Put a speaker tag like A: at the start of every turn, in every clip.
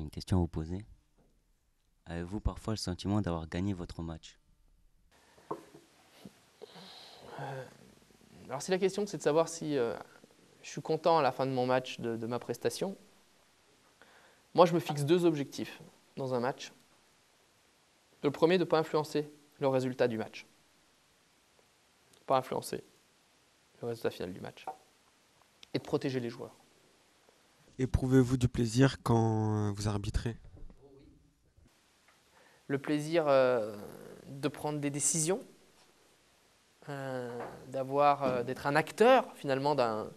A: une question à vous poser. Avez-vous parfois le sentiment d'avoir gagné votre match?
B: Alors si la question c'est de savoir si je suis content à la fin de mon match, de ma prestation, moi je me fixe deux objectifs dans un match. Le premier, de ne pas influencer le résultat du match. Pas influencer le résultat final du match. Et de protéger les joueurs.
C: Éprouvez-vous du plaisir quand vous arbitrez?
B: Le plaisir de prendre des décisions, d'être un acteur finalement d'un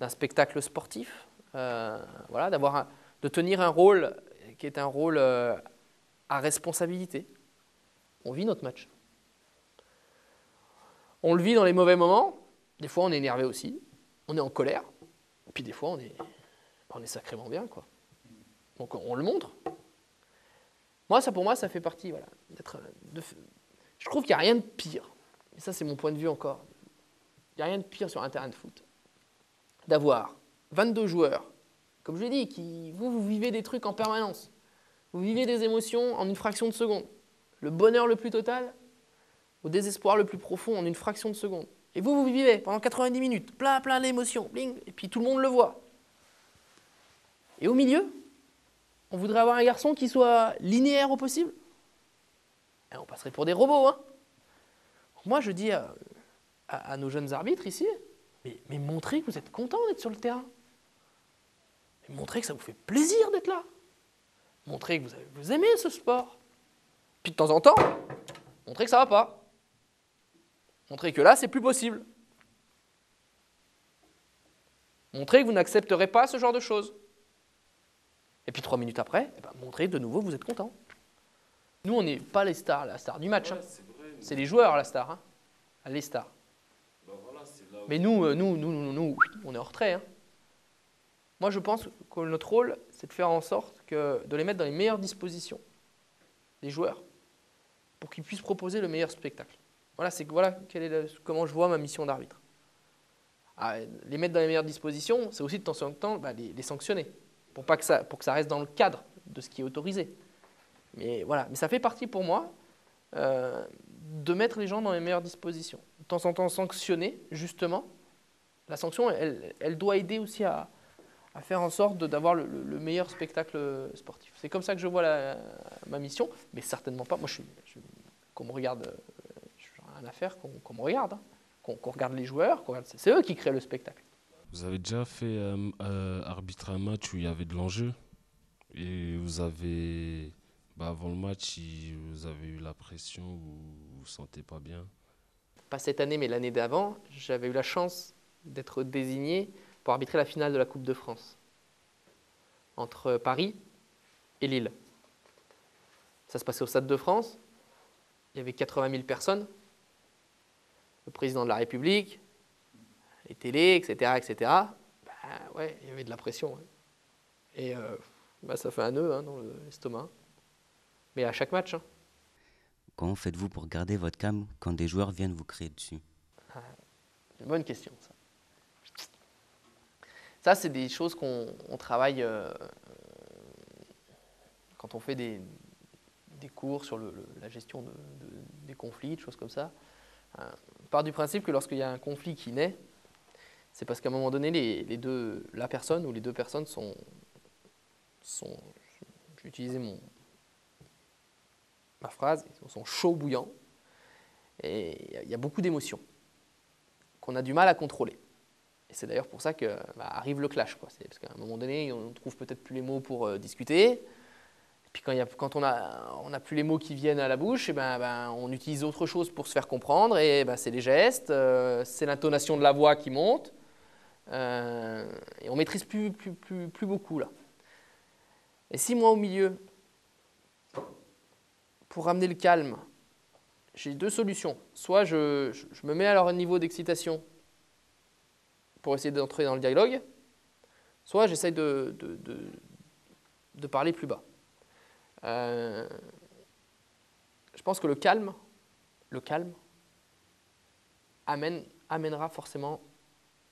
B: spectacle sportif, voilà, de tenir un rôle qui est un rôle à responsabilité. On vit notre match. On le vit dans les mauvais moments. Des fois, on est énervé aussi. On est en colère. Puis des fois, on est sacrément bien, quoi. Donc, on le montre. Pour moi, ça fait partie, voilà, je trouve qu'il n'y a rien de pire. Et ça, c'est mon point de vue encore. Il n'y a rien de pire sur un terrain de foot. D'avoir 22 joueurs, comme je l'ai dit, vous vivez des trucs en permanence. Vous vivez des émotions en une fraction de seconde. Le bonheur le plus total, au désespoir le plus profond en une fraction de seconde. Et vous vivez pendant 90 minutes, plein d'émotions, bling, et puis tout le monde le voit. Et au milieu, on voudrait avoir un garçon qui soit linéaire au possible. Et on passerait pour des robots, hein. Moi, je dis à nos jeunes arbitres ici, mais montrez que vous êtes contents d'être sur le terrain. Mais montrez que ça vous fait plaisir d'être là. Montrez que vous aimez ce sport. Puis de temps en temps, montrez que ça ne va pas. Montrez que là, c'est plus possible. Montrez que vous n'accepterez pas ce genre de choses. Et puis 3 minutes après, montrez de nouveau que vous êtes content. Nous, on n'est pas les stars, la star du match. Ouais, hein. C'est les joueurs, la star. Hein. Les stars. Ben voilà, mais nous, on est en retrait. Hein. Moi, je pense que notre rôle, c'est de faire en sorte de les mettre dans les meilleures dispositions, les joueurs, pour qu'ils puissent proposer le meilleur spectacle. Voilà, comment je vois ma mission d'arbitre. Les mettre dans les meilleures dispositions, c'est aussi de temps en temps les sanctionner, pour que ça reste dans le cadre de ce qui est autorisé. Mais voilà, mais ça fait partie pour moi de mettre les gens dans les meilleures dispositions. De temps en temps, sanctionner, justement. La sanction, elle doit aider aussi à faire en sorte d'avoir le meilleur spectacle sportif. C'est comme ça que je vois ma mission, mais certainement pas. Moi, qu'on me regarde, je n'ai rien à faire qu'on me regarde. Hein. Qu'on regarde les joueurs, c'est eux qui créent le spectacle.
D: Vous avez déjà fait arbitrer un match où il y avait de l'enjeu et vous avez, avant le match, vous avez eu la pression, vous vous sentez pas bien?
B: Pas cette année, mais l'année d'avant, j'avais eu la chance d'être désigné pour arbitrer la finale de la Coupe de France entre Paris et Lille. Ça se passait au Stade de France. Il y avait 80 000 personnes. Le président de la République, les télés, etc., etc. Ouais, il y avait de la pression. Ouais. Et ça fait un nœud dans l'estomac. Mais à chaque match. Hein.
A: Comment faites-vous pour garder votre calme quand des joueurs viennent vous crier dessus?
B: C'est une bonne question, ça. Ça, c'est des choses qu'on travaille quand on fait des cours sur la gestion des conflits, des choses comme ça. On part du principe que lorsqu'il y a un conflit qui naît, c'est parce qu'à un moment donné, la personne ou les deux personnes sont je vais utiliser ma phrase, ils sont chauds bouillants. Et il y a beaucoup d'émotions qu'on a du mal à contrôler. Et c'est d'ailleurs pour ça qu'arrive le clash. C'est parce qu'à un moment donné, on ne trouve peut-être plus les mots pour discuter. Et puis quand on a plus les mots qui viennent à la bouche, on utilise autre chose pour se faire comprendre. Et c'est les gestes, c'est l'intonation de la voix qui monte. Et on ne maîtrise plus beaucoup là. Et si moi au milieu, pour ramener le calme, j'ai deux solutions. Soit je me mets à leur niveau d'excitation pour essayer d'entrer dans le dialogue, soit j'essaye de parler plus bas. Je pense que le calme amènera forcément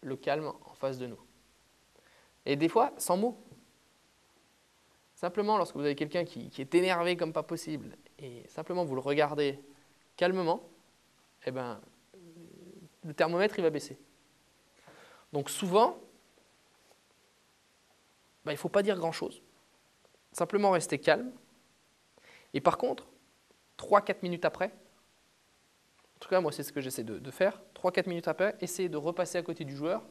B: le calme en face de nous. Et des fois, sans mots. Simplement, lorsque vous avez quelqu'un qui est énervé comme pas possible, et simplement vous le regardez calmement, eh ben, le thermomètre il va baisser. Donc souvent, il ne faut pas dire grand-chose. Simplement rester calme. Et par contre, 3-4 minutes après, en tout cas moi c'est ce que j'essaie de faire, 3-4 minutes après, essayez de repasser à côté du joueur.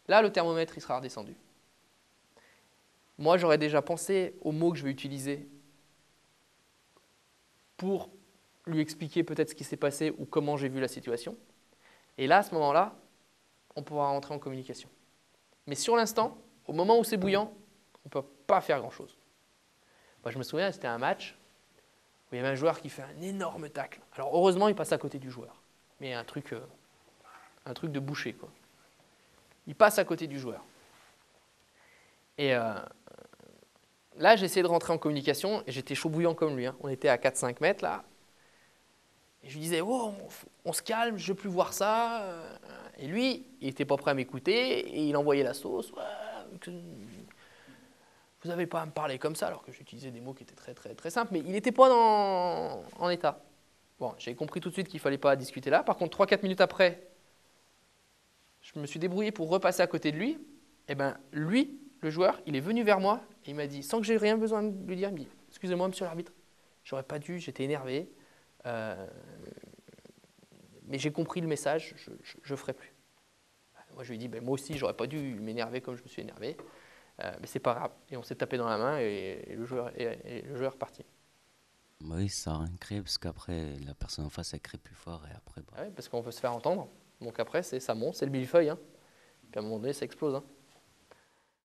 B: Là, le thermomètre il sera redescendu. Moi, j'aurais déjà pensé aux mots que je vais utiliser pour lui expliquer peut-être ce qui s'est passé ou comment j'ai vu la situation. Et là, à ce moment-là, on pourra rentrer en communication. Mais sur l'instant, au moment où c'est bouillant, on ne peut pas faire grand-chose. Moi, je me souviens, c'était un match où il y avait un joueur qui fait un énorme tacle. Alors, heureusement, il passe à côté du joueur. Mais un truc de boucher, quoi. Il passe à côté du joueur. Et là, j'ai essayé de rentrer en communication et j'étais chaud bouillant comme lui. Hein. On était à 4-5 mètres là. Et je lui disais, oh, on se calme, je ne veux plus voir ça. Et lui, il n'était pas prêt à m'écouter et il envoyait la sauce. Ouais, vous n'avez pas à me parler comme ça, alors que j'utilisais des mots qui étaient très, très, très simples. Mais il n'était pas en état. Bon, j'ai compris tout de suite qu'il ne fallait pas discuter là. Par contre, 3-4 minutes après, je me suis débrouillé pour repasser à côté de lui. Et bien, lui, le joueur, il est venu vers moi et il m'a dit, sans que j'ai rien besoin de lui dire, il me dit, excusez-moi, monsieur l'arbitre, j'aurais pas dû, j'étais énervé, mais j'ai compris le message, je ferai plus. Moi, je lui ai dit, moi aussi, j'aurais pas dû m'énerver comme je me suis énervé, mais c'est pas grave. Et on s'est tapé dans la main et le joueur est parti.
A: Oui, ça a rien créé parce qu'après, la personne en face, elle crie plus fort et après.
B: Ah ouais, parce qu'on veut se faire entendre. Donc après, ça monte, c'est le millefeuille. Hein. Puis à un moment donné, ça explose. Hein.